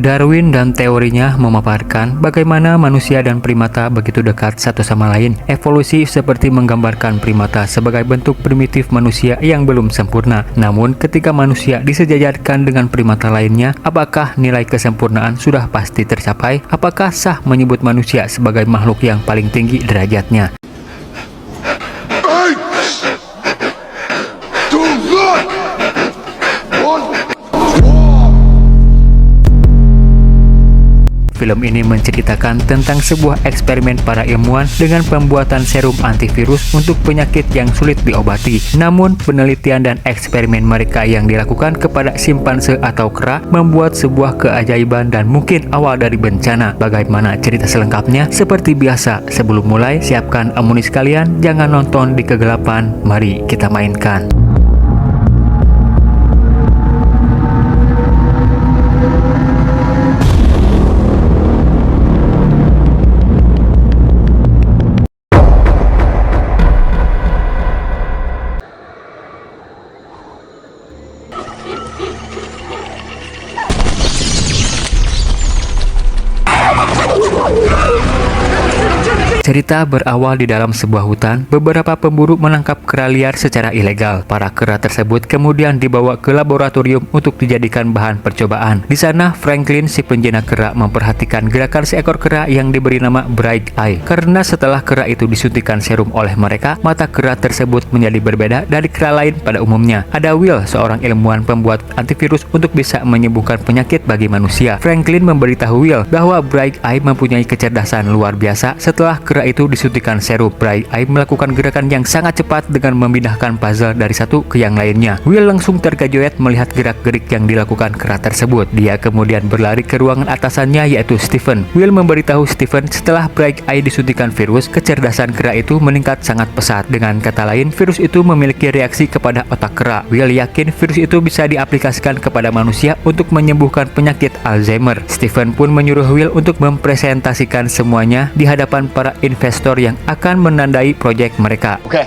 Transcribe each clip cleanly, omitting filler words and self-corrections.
Darwin dan teorinya memaparkan bagaimana manusia dan primata begitu dekat satu sama lain. Evolusi seperti menggambarkan primata sebagai bentuk primitif manusia yang belum sempurna. Namun ketika manusia disejajarkan dengan primata lainnya, apakah nilai kesempurnaan sudah pasti tercapai? Apakah sah menyebut manusia sebagai makhluk yang paling tinggi derajatnya? Film ini menceritakan tentang sebuah eksperimen para ilmuwan dengan pembuatan serum antivirus untuk penyakit yang sulit diobati. Namun, penelitian dan eksperimen mereka yang dilakukan kepada simpanse atau kera membuat sebuah keajaiban dan mungkin awal dari bencana. Bagaimana cerita selengkapnya? Seperti biasa, sebelum mulai, siapkan amunisi kalian, jangan nonton di kegelapan, mari kita mainkan. Cerita berawal di dalam sebuah hutan. Beberapa pemburu menangkap kera liar secara ilegal. Para kera tersebut kemudian dibawa ke laboratorium untuk dijadikan bahan percobaan. Di sana, Franklin, si penjinak kera, memperhatikan gerakan seekor kera yang diberi nama Bright Eye. Karena setelah kera itu disuntikan serum oleh mereka, mata kera tersebut menjadi berbeda dari kera lain pada umumnya. Ada Will, seorang ilmuwan pembuat antivirus untuk bisa menyembuhkan penyakit bagi manusia. Franklin memberitahu Will bahwa Bright Eye mempunyai kecerdasan luar biasa. Setelah kera itu disuntikan serum, Bright Eye melakukan gerakan yang sangat cepat dengan memindahkan puzzle dari satu ke yang lainnya. Will langsung terkejut melihat gerak-gerik yang dilakukan kera tersebut. Dia kemudian berlari ke ruangan atasannya, yaitu Stephen. Will memberitahu Stephen setelah Bright Eye disuntikan virus, kecerdasan kera itu meningkat sangat pesat. Dengan kata lain, virus itu memiliki reaksi kepada otak kera. Will yakin virus itu bisa diaplikasikan kepada manusia untuk menyembuhkan penyakit Alzheimer. Stephen pun menyuruh Will untuk mempresentasikan semuanya di hadapan para investor yang akan menandai proyek mereka. Okay.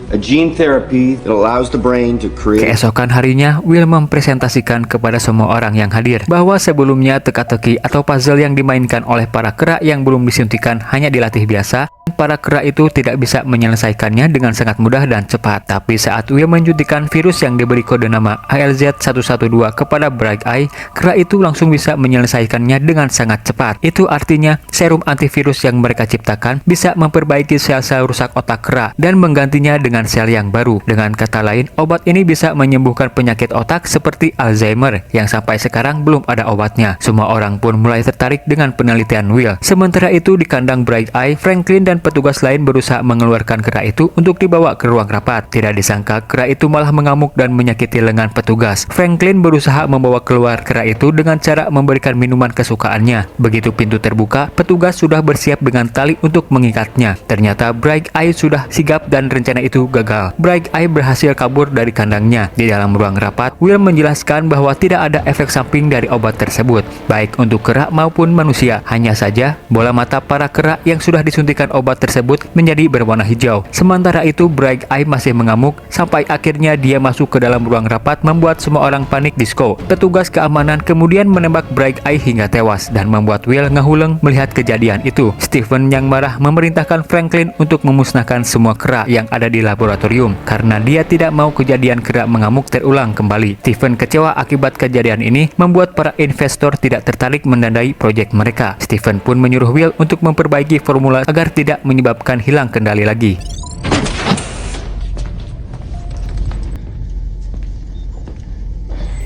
A gene therapy that allows the brain to create. Keesokan harinya, Will mempresentasikan kepada semua orang yang hadir bahwa sebelumnya teka-teki atau puzzle yang dimainkan oleh para kera yang belum disuntikan hanya dilatih biasa. Para kera itu tidak bisa menyelesaikannya dengan sangat mudah dan cepat. Tapi saat Will menjuntikan virus yang diberi kode nama ALZ-112 kepada Bright Eye, kera itu langsung bisa menyelesaikannya dengan sangat cepat. Itu artinya serum antivirus yang mereka ciptakan bisa memperbaiki sel-sel rusak otak kera dan menggantinya dengan sel yang baru. Dengan kata lain, obat ini bisa menyembuhkan penyakit otak seperti Alzheimer yang sampai sekarang belum ada obatnya. Semua orang pun mulai tertarik dengan penelitian Will. Sementara itu di kandang Bright Eye, Franklin dan petugas lain berusaha mengeluarkan kera itu untuk dibawa ke ruang rapat. Tidak disangka kera itu malah mengamuk dan menyakiti lengan petugas. Franklin berusaha membawa keluar kera itu dengan cara memberikan minuman kesukaannya. Begitu pintu terbuka, petugas sudah bersiap dengan tali untuk mengikatnya. Ternyata Bright Eye sudah sigap dan rencana itu gagal. Bright Eye berhasil kabur dari kandangnya. Di dalam ruang rapat, Will menjelaskan bahwa tidak ada efek samping dari obat tersebut, baik untuk kera maupun manusia. Hanya saja bola mata para kera yang sudah disuntikan obat tersebut menjadi berwarna hijau. Sementara itu, Bright Eye masih mengamuk sampai akhirnya dia masuk ke dalam ruang rapat, membuat semua orang panik disco. Petugas keamanan kemudian menembak Bright Eye hingga tewas dan membuat Will ngehuleng melihat kejadian itu. Stephen yang marah memerintahkan Franklin untuk memusnahkan semua kera yang ada di laboratorium karena dia tidak mau kejadian kera mengamuk terulang kembali. Stephen kecewa akibat kejadian ini, membuat para investor tidak tertarik mendanai proyek mereka. Stephen pun menyuruh Will untuk memperbaiki formula agar tidak menyebabkan hilang kendali lagi.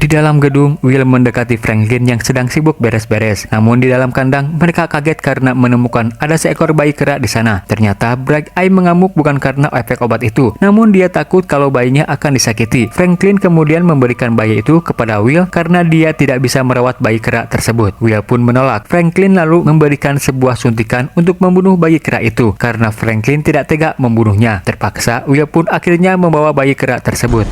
Di dalam gedung, Will mendekati Franklin yang sedang sibuk beres-beres. Namun di dalam kandang, mereka kaget karena menemukan ada seekor bayi kera di sana. Ternyata Bright Eye mengamuk bukan karena efek obat itu, namun dia takut kalau bayinya akan disakiti. Franklin kemudian memberikan bayi itu kepada Will karena dia tidak bisa merawat bayi kera tersebut. Will pun menolak. Franklin lalu memberikan sebuah suntikan untuk membunuh bayi kera itu. Karena Franklin tidak tega membunuhnya, terpaksa Will pun akhirnya membawa bayi kera tersebut.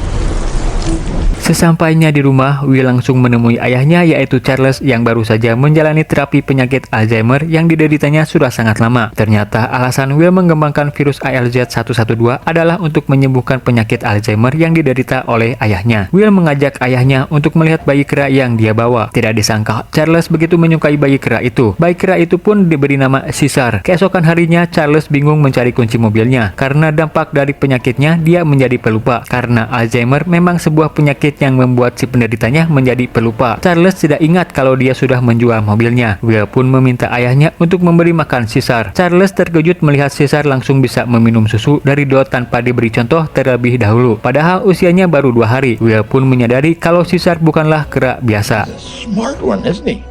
Sesampainya di rumah, Will langsung menemui ayahnya yaitu Charles yang baru saja menjalani terapi penyakit Alzheimer yang dideritanya sudah sangat lama. Ternyata alasan Will mengembangkan virus ALZ112 adalah untuk menyembuhkan penyakit Alzheimer yang diderita oleh ayahnya. Will mengajak ayahnya untuk melihat bayi kera yang dia bawa. Tidak disangka Charles begitu menyukai bayi kera itu. Bayi kera itu pun diberi nama Caesar. Keesokan harinya Charles bingung mencari kunci mobilnya. Karena dampak dari penyakitnya dia menjadi pelupa. Karena Alzheimer memang sebuah penyakit yang membuat si penderitanya menjadi pelupa. Charles tidak ingat kalau dia sudah menjual mobilnya. Will pun meminta ayahnya untuk memberi makan Caesar. Charles terkejut melihat Caesar langsung bisa meminum susu dari dot tanpa diberi contoh terlebih dahulu. Padahal usianya baru 2 hari. Will pun menyadari kalau Caesar bukanlah kera biasa. Smart one, isn't he?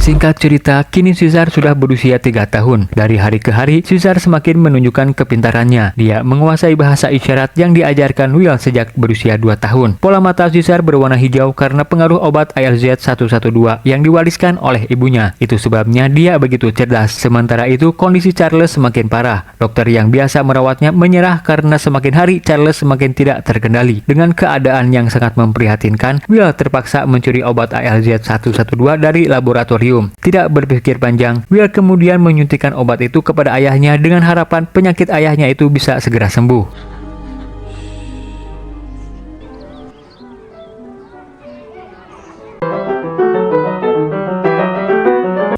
Singkat cerita, kini Caesar sudah berusia 3 tahun. Dari hari ke hari, Caesar semakin menunjukkan kepintarannya. Dia menguasai bahasa isyarat yang diajarkan Will sejak berusia 2 tahun. Pola mata Caesar berwarna hijau karena pengaruh obat ALZ112 yang diwariskan oleh ibunya. Itu sebabnya dia begitu cerdas. Sementara itu, kondisi Charles semakin parah. Dokter yang biasa merawatnya menyerah karena semakin hari Charles semakin tidak terkendali. Dengan keadaan yang sangat memprihatinkan, Will terpaksa mencuri obat ALZ112 dari laboratorium. Tidak berpikir panjang, Will kemudian menyuntikkan obat itu kepada ayahnya dengan harapan penyakit ayahnya itu bisa segera sembuh.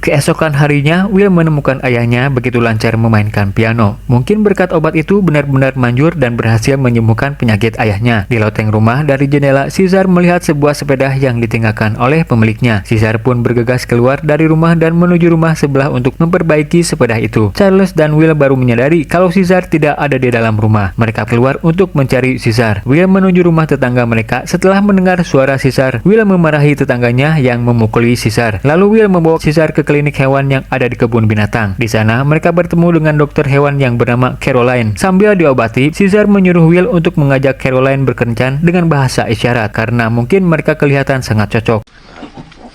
Keesokan harinya, Will menemukan ayahnya begitu lancar memainkan piano. Mungkin berkat obat itu benar-benar manjur dan berhasil menyembuhkan penyakit ayahnya. Di loteng rumah dari jendela, Caesar melihat sebuah sepeda yang ditinggalkan oleh pemiliknya. Caesar pun bergegas keluar dari rumah dan menuju rumah sebelah untuk memperbaiki sepeda itu. Charles dan Will baru menyadari kalau Caesar tidak ada di dalam rumah. Mereka keluar untuk mencari Caesar. Will menuju rumah tetangga mereka. Setelah mendengar suara Caesar, Will memarahi tetangganya yang memukuli Caesar. Lalu Will membawa Caesar ke klinik hewan yang ada di kebun binatang. Di sana, mereka bertemu dengan dokter hewan yang bernama Caroline. Sambil diobati, Caesar menyuruh Will untuk mengajak Caroline berkencan dengan bahasa isyarat karena mungkin mereka kelihatan sangat cocok.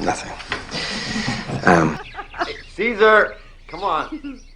Nothing. Caesar, come on.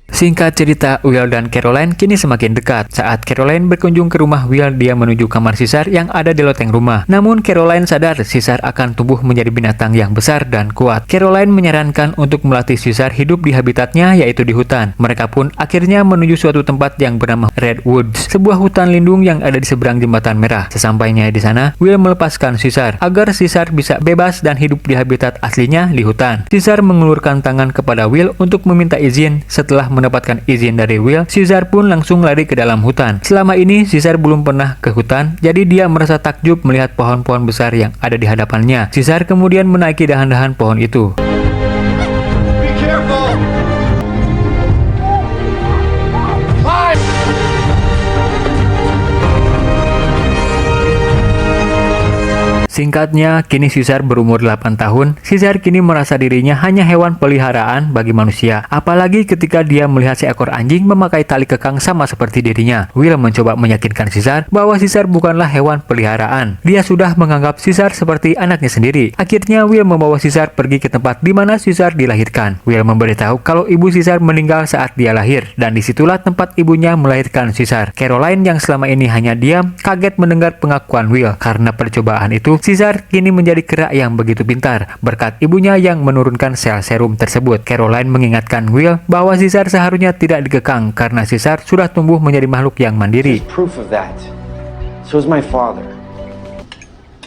Singkat cerita, Will dan Caroline kini semakin dekat. Saat Caroline berkunjung ke rumah Will, dia menuju kamar Caesar yang ada di loteng rumah. Namun Caroline sadar Caesar akan tumbuh menjadi binatang yang besar dan kuat. Caroline menyarankan untuk melatih Caesar hidup di habitatnya, yaitu di hutan. Mereka pun akhirnya menuju suatu tempat yang bernama Redwoods, sebuah hutan lindung yang ada di seberang jembatan merah. Sesampainya di sana, Will melepaskan Caesar agar Caesar bisa bebas dan hidup di habitat aslinya di hutan. Caesar mengulurkan tangan kepada Will untuk meminta izin. Setelah mendapatkan izin dari Will, Caesar pun langsung lari ke dalam hutan. Selama ini Caesar belum pernah ke hutan, jadi dia merasa takjub melihat pohon-pohon besar yang ada di hadapannya. Caesar kemudian menaiki dahan-dahan pohon itu. Be careful. Singkatnya, kini Caesar berumur 8 tahun. Caesar kini merasa dirinya hanya hewan peliharaan bagi manusia. Apalagi ketika dia melihat seekor anjing memakai tali kekang sama seperti dirinya. Will mencoba meyakinkan Caesar bahwa Caesar bukanlah hewan peliharaan. Dia sudah menganggap Caesar seperti anaknya sendiri. Akhirnya Will membawa Caesar pergi ke tempat di mana Caesar dilahirkan. Will memberitahu kalau ibu Caesar meninggal saat dia lahir. Dan disitulah tempat ibunya melahirkan Caesar. Caroline yang selama ini hanya diam, kaget mendengar pengakuan Will. Karena percobaan itu, Caesar kini menjadi kera yang begitu pintar berkat ibunya yang menurunkan sel serum tersebut. Caroline mengingatkan Will bahwa Caesar seharusnya tidak dikekang karena Caesar sudah tumbuh menjadi makhluk yang mandiri. Proof of that. So is my father.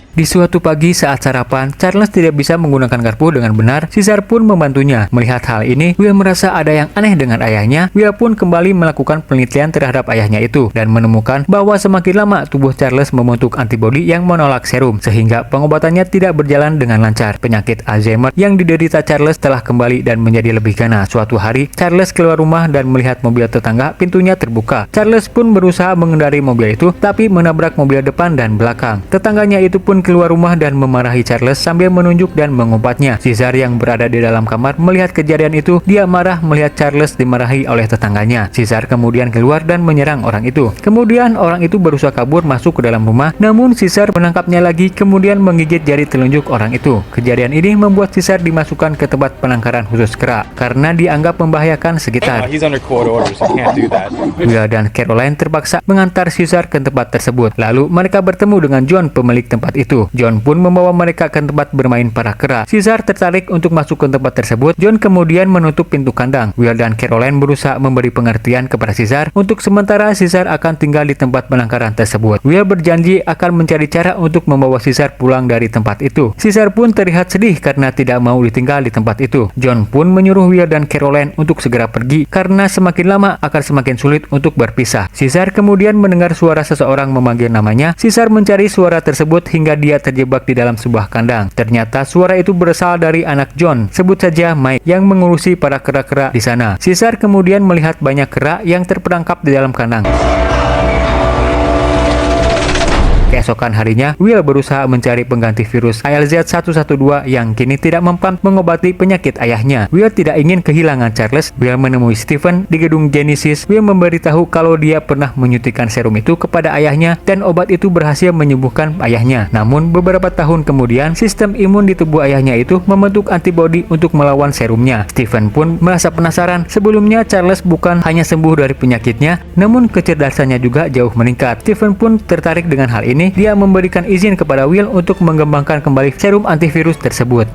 Di suatu pagi saat sarapan, Charles tidak bisa menggunakan garpu dengan benar. Caesar pun membantunya. Melihat hal ini, Will merasa ada yang aneh dengan ayahnya. Will pun kembali melakukan penelitian terhadap ayahnya itu dan menemukan bahwa semakin lama tubuh Charles membentuk antibodi yang menolak serum sehingga pengobatannya tidak berjalan dengan lancar. Penyakit Alzheimer yang diderita Charles telah kembali dan menjadi lebih ganas. Suatu hari, Charles keluar rumah dan melihat mobil tetangga pintunya terbuka. Charles pun berusaha mengendari mobil itu tapi menabrak mobil depan dan belakang. Tetangganya itu pun keluar rumah dan memarahi Charles sambil menunjuk dan mengobatnya. Caesar yang berada di dalam kamar melihat kejadian itu. Dia marah melihat Charles dimarahi oleh tetangganya. Caesar kemudian keluar dan menyerang orang itu. Kemudian orang itu berusaha kabur masuk ke dalam rumah, namun Caesar menangkapnya lagi kemudian menggigit jari telunjuk orang itu. Kejadian ini membuat Caesar dimasukkan ke tempat penangkaran khusus kera karena dianggap membahayakan sekitar. Will dan Caroline terpaksa mengantar Caesar ke tempat tersebut. Lalu mereka bertemu dengan John, pemilik tempat itu. John pun membawa mereka ke tempat bermain para kera. Caesar tertarik untuk masuk ke tempat tersebut. John kemudian menutup pintu kandang. Will dan Caroline berusaha memberi pengertian kepada Caesar. Untuk sementara Caesar akan tinggal di tempat penangkaran tersebut. Will berjanji akan mencari cara untuk membawa Caesar pulang dari tempat itu. Caesar pun terlihat sedih karena tidak mau ditinggal di tempat itu. John pun menyuruh Will dan Caroline untuk segera pergi karena semakin lama akan semakin sulit untuk berpisah. Caesar kemudian mendengar suara seseorang memanggil namanya. Caesar mencari suara tersebut hingga dia terjebak di dalam sebuah kandang. Ternyata suara itu berasal dari anak John, sebut saja Mike, yang mengurusi para kera-kera di sana. Caesar kemudian melihat banyak kera yang terperangkap di dalam kandang. Keesokan harinya, Will berusaha mencari pengganti virus ALZ-112 yang kini tidak mempan mengobati penyakit ayahnya. Will tidak ingin kehilangan Charles. Will menemui Stephen di gedung Genesis. Will memberitahu kalau dia pernah menyuntikkan serum itu kepada ayahnya dan obat itu berhasil menyembuhkan ayahnya. Namun beberapa tahun kemudian, sistem imun di tubuh ayahnya itu membentuk antibodi untuk melawan serumnya. Stephen pun merasa penasaran. Sebelumnya Charles bukan hanya sembuh dari penyakitnya, namun kecerdasannya juga jauh meningkat. Stephen pun tertarik dengan hal ini. Dia memberikan izin kepada Will untuk mengembangkan kembali serum antivirus tersebut.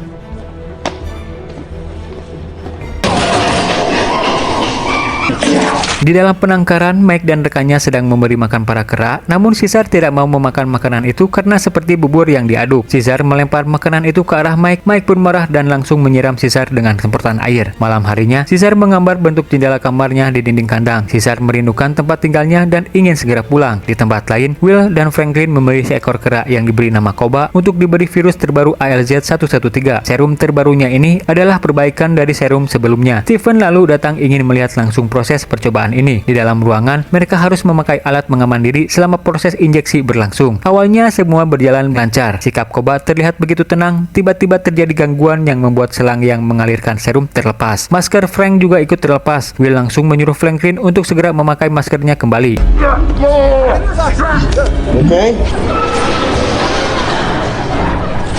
Di dalam penangkaran, Mike dan rekannya sedang memberi makan para kera, namun Caesar tidak mau memakan makanan itu karena seperti bubur yang diaduk. Caesar melempar makanan itu ke arah Mike. Mike pun marah dan langsung menyiram Caesar dengan semprotan air. Malam harinya, Caesar menggambar bentuk jendela kamarnya di dinding kandang. Caesar merindukan tempat tinggalnya dan ingin segera pulang. Di tempat lain, Will dan Franklin membeli seekor kera yang diberi nama Koba untuk diberi virus terbaru ALZ-113. Serum terbarunya ini adalah perbaikan dari serum sebelumnya. Stephen lalu datang ingin melihat langsung proses percobaan ini. Di dalam ruangan, mereka harus memakai alat mengaman diri selama proses injeksi berlangsung. Awalnya semua berjalan lancar. Sikap Koba terlihat begitu tenang. Tiba-tiba terjadi gangguan yang membuat selang yang mengalirkan serum terlepas. Masker Frank juga ikut terlepas. Will langsung menyuruh Franklin untuk segera memakai maskernya kembali.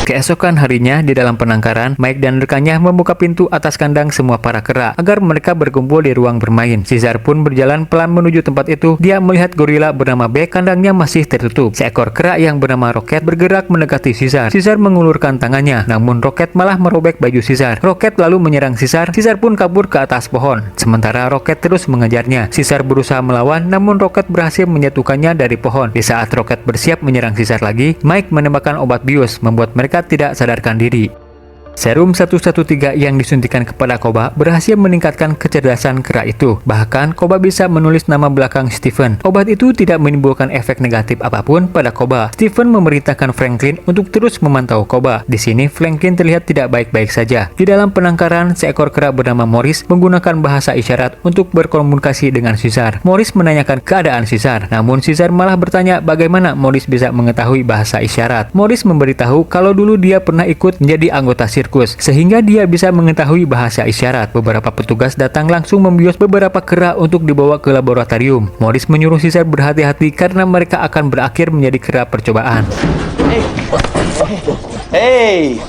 Keesokan harinya, di dalam penangkaran, Mike dan rekannya membuka pintu atas kandang semua para kera agar mereka berkumpul di ruang bermain. Caesar pun berjalan pelan menuju tempat itu. Dia melihat gorila bernama Beck, kandangnya masih tertutup. Seekor kera yang bernama Rocket bergerak mendekati Caesar. Caesar mengulurkan tangannya, namun Rocket malah merobek baju Caesar. Rocket lalu menyerang Caesar. Caesar pun kabur ke atas pohon. Sementara Rocket terus mengejarnya. Caesar berusaha melawan, namun Rocket berhasil menjatuhkannya dari pohon. Di saat Rocket bersiap menyerang Caesar lagi, Mike menembakkan obat bius, membuat mereka tidak sadarkan diri. Serum 113 yang disuntikan kepada Koba berhasil meningkatkan kecerdasan kera itu. Bahkan, Koba bisa menulis nama belakang Stephen. Obat itu tidak menimbulkan efek negatif apapun pada Koba. Stephen memerintahkan Franklin untuk terus memantau Koba. Di sini, Franklin terlihat tidak baik-baik saja. Di dalam penangkaran, seekor kera bernama Morris menggunakan bahasa isyarat untuk berkomunikasi dengan Caesar. Morris menanyakan keadaan Caesar. Namun, Caesar malah bertanya bagaimana Morris bisa mengetahui bahasa isyarat. Morris memberitahu kalau dulu dia pernah ikut menjadi anggota sehingga dia bisa mengetahui bahasa isyarat. Beberapa petugas datang langsung membius beberapa kera untuk dibawa ke laboratorium. Morris menyuruh Caesar berhati-hati karena mereka akan berakhir menjadi kera percobaan.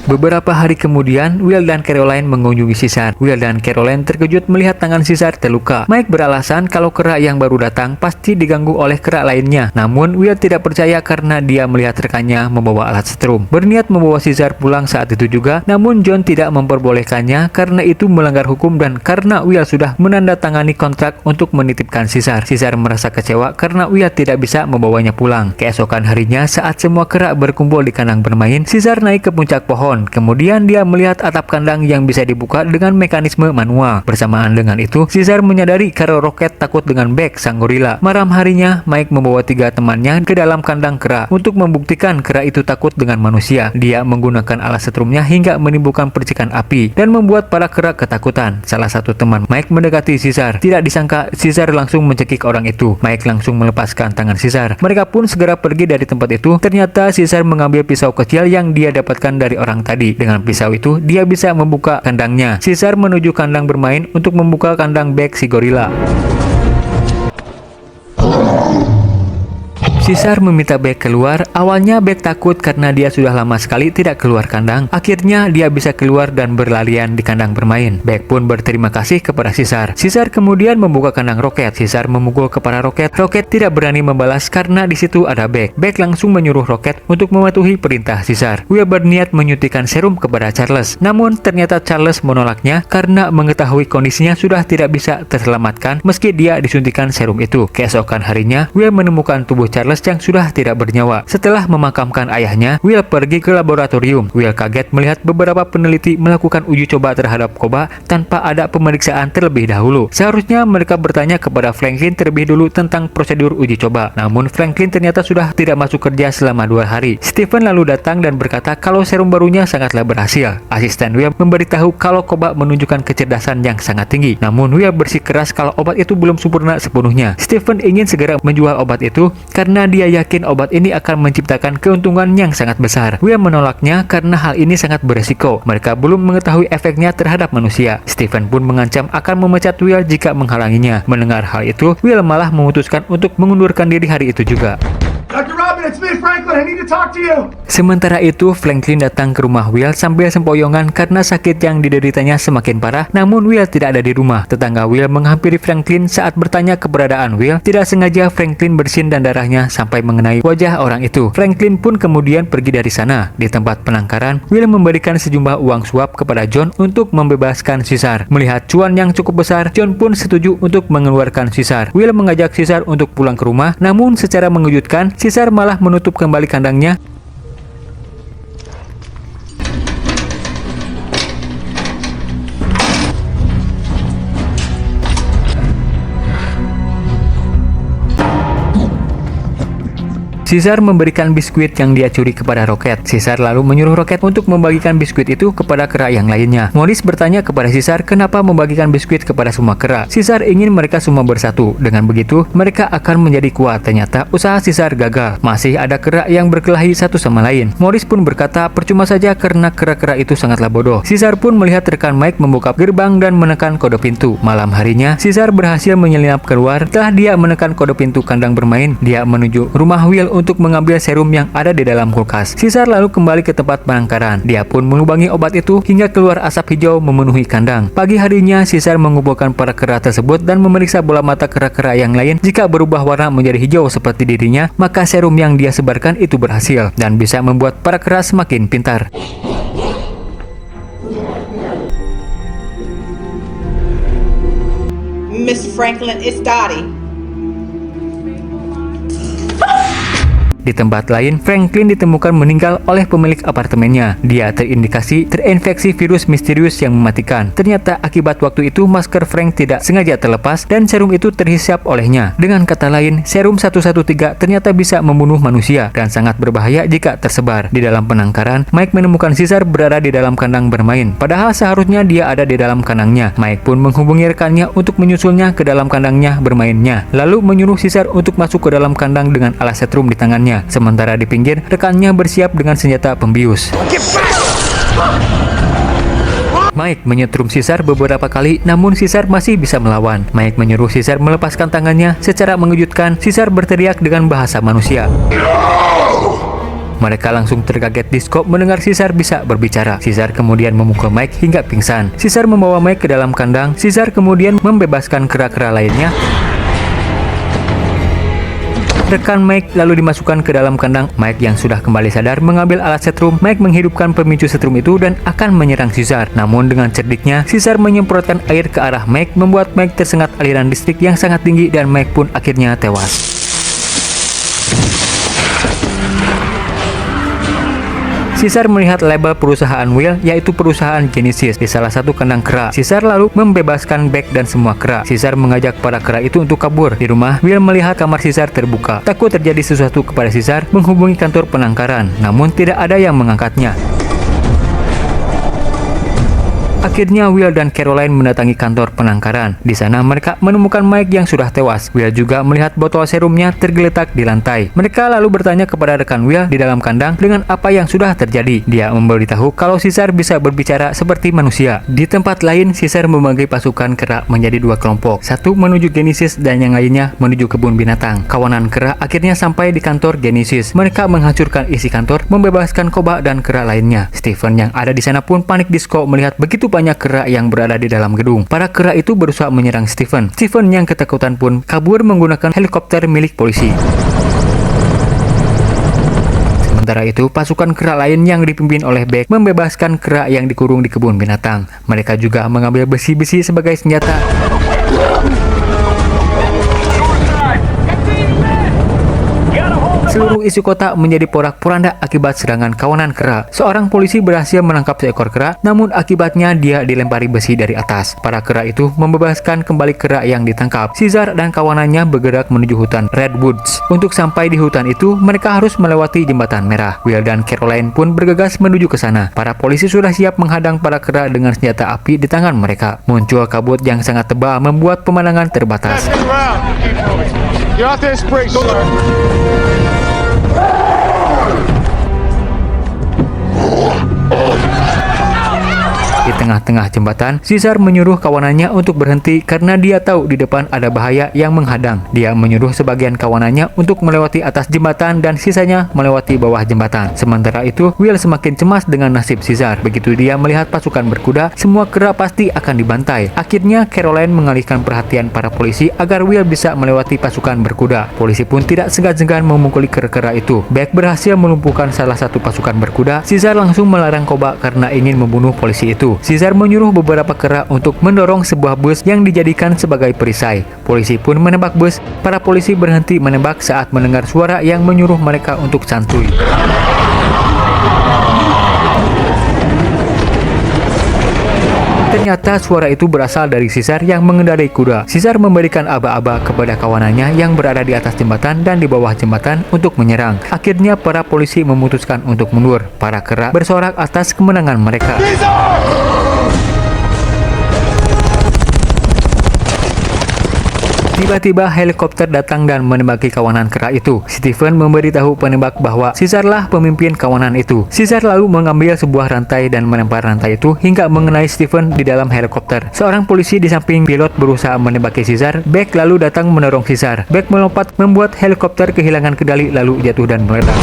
Beberapa hari kemudian, Will dan Caroline mengunjungi Caesar. Will dan Caroline terkejut melihat tangan Caesar terluka. Mike beralasan kalau kera yang baru datang pasti diganggu oleh kera lainnya. Namun, Will tidak percaya karena dia melihat rekannya membawa alat setrum. Berniat membawa Caesar pulang saat itu juga, namun John tidak memperbolehkannya karena itu melanggar hukum dan karena Will sudah menandatangani kontrak untuk menitipkan Caesar. Caesar merasa kecewa karena Will tidak bisa membawanya pulang. Keesokan harinya, saat semua kera berkumpul di kandang bermain, Caesar naik ke puncak pohon. Kemudian dia melihat atap kandang yang bisa dibuka dengan mekanisme manual. Bersamaan dengan itu, Caesar menyadari kalau Rocket takut dengan Beck, sang gorila. Malam harinya, Mike membawa 3 temannya ke dalam kandang kera. Untuk membuktikan kera itu takut dengan manusia, dia menggunakan alat setrumnya hingga menimbulkan percikan api dan membuat para kera ketakutan. Salah satu teman Mike mendekati Caesar. Tidak disangka, Caesar langsung mencekik orang itu. Mike langsung melepaskan tangan Caesar. Mereka pun segera pergi dari tempat itu. Ternyata Caesar mengambil pisau kecil yang dia dapatkan dari orang tadi. Dengan pisau itu, dia bisa membuka kandangnya. Caesar menuju kandang bermain untuk membuka kandang Beck si gorila. Caesar meminta Beck keluar. Awalnya Beck takut karena dia sudah lama sekali tidak keluar kandang. Akhirnya dia bisa keluar dan berlarian di kandang bermain. Beck pun berterima kasih kepada Caesar. Caesar kemudian membuka kandang Rocket. Caesar memukul kepala Rocket. Rocket tidak berani membalas karena di situ ada Beck. Beck langsung menyuruh Rocket untuk mematuhi perintah Caesar. Will berniat menyuntikkan serum kepada Charles. Namun ternyata Charles menolaknya karena mengetahui kondisinya sudah tidak bisa terselamatkan meski dia disuntikan serum itu. Keesokan harinya, Will menemukan tubuh Charles yang sudah tidak bernyawa. Setelah memakamkan ayahnya, Will pergi ke laboratorium. Will kaget melihat beberapa peneliti melakukan uji coba terhadap Koba tanpa ada pemeriksaan terlebih dahulu. Seharusnya mereka bertanya kepada Franklin terlebih dulu tentang prosedur uji coba. Namun Franklin ternyata sudah tidak masuk kerja selama 2 hari. Stephen lalu datang dan berkata kalau serum barunya sangatlah berhasil. Asisten Will memberitahu kalau Koba menunjukkan kecerdasan yang sangat tinggi. Namun Will bersikeras kalau obat itu belum sempurna sepenuhnya. Stephen ingin segera menjual obat itu karena dia yakin obat ini akan menciptakan keuntungan yang sangat besar. Will menolaknya karena hal ini sangat beresiko. Mereka belum mengetahui efeknya terhadap manusia. Stephen pun mengancam akan memecat Will jika menghalanginya. Mendengar hal itu, Will malah memutuskan untuk mengundurkan diri hari itu juga. Dr. Robin, it's me, Franklin. I need to talk to you. Sementara itu, Franklin datang ke rumah Will sambil sempoyongan karena sakit yang dideritanya semakin parah. Namun Will tidak ada di rumah. Tetangga Will menghampiri Franklin saat bertanya keberadaan Will. Tidak sengaja Franklin bersin dan darahnya sampai mengenai wajah orang itu. Franklin pun kemudian pergi dari sana. Di tempat penangkaran, Will memberikan sejumlah uang suap kepada John untuk membebaskan Caesar. Melihat cuan yang cukup besar, John pun setuju untuk mengeluarkan Caesar. Will mengajak Caesar untuk pulang ke rumah, namun secara mengejutkan, Caesar malah menutup kembali kandangnya. Caesar memberikan biskuit yang dia curi kepada Rocket. Caesar lalu menyuruh Rocket untuk membagikan biskuit itu kepada kera yang lainnya. Morris bertanya kepada Caesar kenapa membagikan biskuit kepada semua kera. Caesar ingin mereka semua bersatu. Dengan begitu, mereka akan menjadi kuat. Ternyata usaha Caesar gagal. Masih ada kera yang berkelahi satu sama lain. Morris pun berkata percuma saja karena kera-kera itu sangatlah bodoh. Caesar pun melihat rekan Mike membuka gerbang dan menekan kode pintu. Malam harinya, Caesar berhasil menyelinap keluar. Setelah dia menekan kode pintu kandang bermain, dia menuju rumah Will untuk mengambil serum yang ada di dalam kulkas. Caesar lalu kembali ke tempat penangkaran. Dia pun melubangi obat itu hingga keluar asap hijau memenuhi kandang. Pagi harinya, Caesar mengumpulkan para kera tersebut dan memeriksa bola mata kera-kera yang lain. Jika berubah warna menjadi hijau seperti dirinya, maka serum yang dia sebarkan itu berhasil dan bisa membuat para kera semakin pintar. Miss Franklin, it's Dottie. Di tempat lain, Franklin ditemukan meninggal oleh pemilik apartemennya. Dia terindikasi terinfeksi virus misterius yang mematikan. Ternyata akibat waktu itu masker Frank tidak sengaja terlepas dan serum itu terhisap olehnya. Dengan kata lain, serum 113 ternyata bisa membunuh manusia dan sangat berbahaya jika tersebar. Di dalam penangkaran, Mike menemukan Caesar berada di dalam kandang bermain. Padahal seharusnya dia ada di dalam kandangnya. Mike pun menghubungi rekannya untuk menyusulnya ke dalam kandangnya bermainnya. Lalu menyuruh Caesar untuk masuk ke dalam kandang dengan alat setrum di tangannya. Sementara di pinggir, rekannya bersiap dengan senjata pembius. Mike menyetrum Caesar beberapa kali, namun Caesar masih bisa melawan. Mike menyuruh Caesar melepaskan tangannya. Secara mengejutkan, Caesar berteriak dengan bahasa manusia. Mereka langsung terkaget di skop mendengar Caesar bisa berbicara. Caesar kemudian memukul Mike hingga pingsan. Caesar membawa Mike ke dalam kandang. Caesar kemudian membebaskan kera-kera lainnya. Rekan Mike lalu dimasukkan ke dalam kandang. Mike yang sudah kembali sadar mengambil alat setrum. Mike menghidupkan pemicu setrum itu dan akan menyerang Caesar. Namun dengan cerdiknya, Caesar menyemprotkan air ke arah Mike, membuat Mike tersengat aliran listrik yang sangat tinggi dan Mike pun akhirnya tewas. Caesar melihat label perusahaan Will, yaitu perusahaan Genesis, di salah satu kandang kera. Caesar lalu membebaskan Beck dan semua kera. Caesar mengajak para kera itu untuk kabur. Di rumah, Will melihat kamar Caesar terbuka. Takut terjadi sesuatu kepada Caesar, menghubungi kantor penangkaran, namun tidak ada yang mengangkatnya. Akhirnya Will dan Caroline mendatangi kantor penangkaran. Di sana mereka menemukan Mike yang sudah tewas. Will juga melihat botol serumnya tergeletak di lantai. Mereka lalu bertanya kepada rekan Will di dalam kandang dengan apa yang sudah terjadi. Dia memberitahu kalau Caesar bisa berbicara seperti manusia. Di tempat lain, Caesar membagi pasukan kera menjadi dua kelompok. Satu menuju Genesis dan yang lainnya menuju kebun binatang. Kawanan kera akhirnya sampai di kantor Genesis. Mereka menghancurkan isi kantor, membebaskan Koba dan kera lainnya. Stephen yang ada di sana pun panik disco melihat begitu banyak kera yang berada di dalam gedung. Para kera itu berusaha menyerang Stephen. Stephen yang ketakutan pun kabur menggunakan helikopter milik polisi. Sementara itu, pasukan kera lain yang dipimpin oleh Beck membebaskan kera yang dikurung di kebun binatang. Mereka juga mengambil besi-besi sebagai senjata. Seluruh isi kota menjadi porak-poranda akibat serangan kawanan kera. Seorang polisi berhasil menangkap seekor kera, namun akibatnya dia dilempari besi dari atas. Para kera itu membebaskan kembali kera yang ditangkap. Caesar dan kawanannya bergerak menuju hutan Redwoods. Untuk sampai di hutan itu, mereka harus melewati jembatan merah. Will dan Caroline pun bergegas menuju ke sana. Para polisi sudah siap menghadang para kera dengan senjata api di tangan mereka. Muncul kabut yang sangat tebal membuat pemandangan terbatas. Di tengah-tengah jembatan, Caesar menyuruh kawanannya untuk berhenti karena dia tahu di depan ada bahaya yang menghadang. Dia menyuruh sebagian kawanannya untuk melewati atas jembatan dan sisanya melewati bawah jembatan. Sementara itu, Will semakin cemas dengan nasib Caesar. Begitu dia melihat pasukan berkuda, semua kera pasti akan dibantai. Akhirnya, Caroline mengalihkan perhatian para polisi agar Will bisa melewati pasukan berkuda. Polisi pun tidak segan-segan memukuli kera-kera itu. Beck berhasil melumpuhkan salah satu pasukan berkuda. Caesar langsung melarang Koba karena ingin membunuh polisi itu. Caesar menyuruh beberapa kera untuk mendorong sebuah bus yang dijadikan sebagai perisai. Polisi pun menembak bus. Para polisi berhenti menembak saat mendengar suara yang menyuruh mereka untuk santuy. Ternyata suara itu berasal dari Caesar yang mengendarai kuda. Caesar memberikan aba-aba kepada kawanannya yang berada di atas jembatan dan di bawah jembatan untuk menyerang. Akhirnya para polisi memutuskan untuk mundur. Para kera bersorak atas kemenangan mereka. Tiba-tiba helikopter datang dan menembaki kawanan kera itu. Stephen memberitahu penembak bahwa Caesar lah pemimpin kawanan itu. Caesar lalu mengambil sebuah rantai dan melempar rantai itu hingga mengenai Stephen di dalam helikopter. Seorang polisi di samping pilot berusaha menembaki Caesar. Beck lalu datang menolong Caesar. Beck melompat membuat helikopter kehilangan kendali lalu jatuh dan meledak.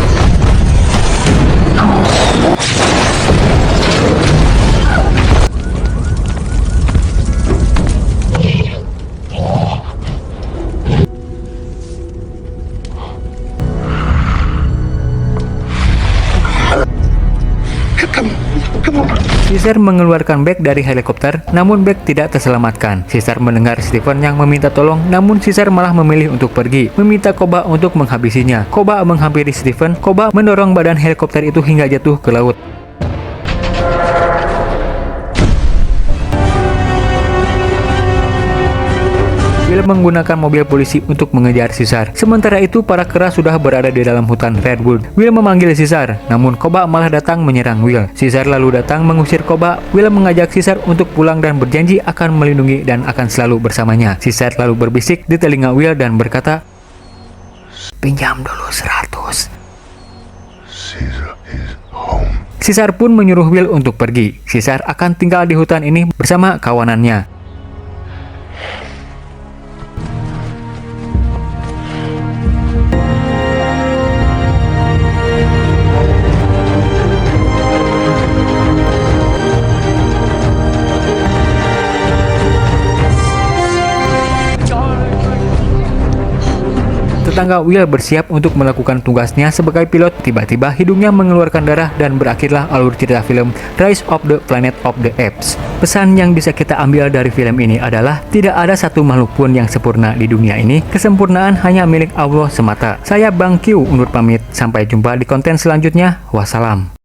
Caesar mengeluarkan Beck dari helikopter, namun Beck tidak terselamatkan. Caesar mendengar Stephen yang meminta tolong, namun Caesar malah memilih untuk pergi, meminta Koba untuk menghabisinya. Koba menghampiri Stephen. Koba mendorong badan helikopter itu hingga jatuh ke laut. Will menggunakan mobil polisi untuk mengejar Caesar. Sementara itu, para kera sudah berada di dalam hutan Redwood. Will memanggil Caesar, namun Koba malah datang menyerang Will. Caesar lalu datang mengusir Koba. Will mengajak Caesar untuk pulang dan berjanji akan melindungi dan akan selalu bersamanya. Caesar lalu berbisik di telinga Will dan berkata, "Pinjam dulu 100. Caesar pun menyuruh Will untuk pergi. Caesar akan tinggal di hutan ini bersama kawanannya. Tetangga Will bersiap untuk melakukan tugasnya sebagai pilot. Tiba-tiba hidungnya mengeluarkan darah dan berakhirlah alur cerita film Rise of the Planet of the Apes. Pesan yang bisa kita ambil dari film ini adalah tidak ada satu makhluk pun yang sempurna di dunia ini. Kesempurnaan hanya milik Allah semata. Saya Bang Q undur pamit. Sampai jumpa di konten selanjutnya. Wassalam.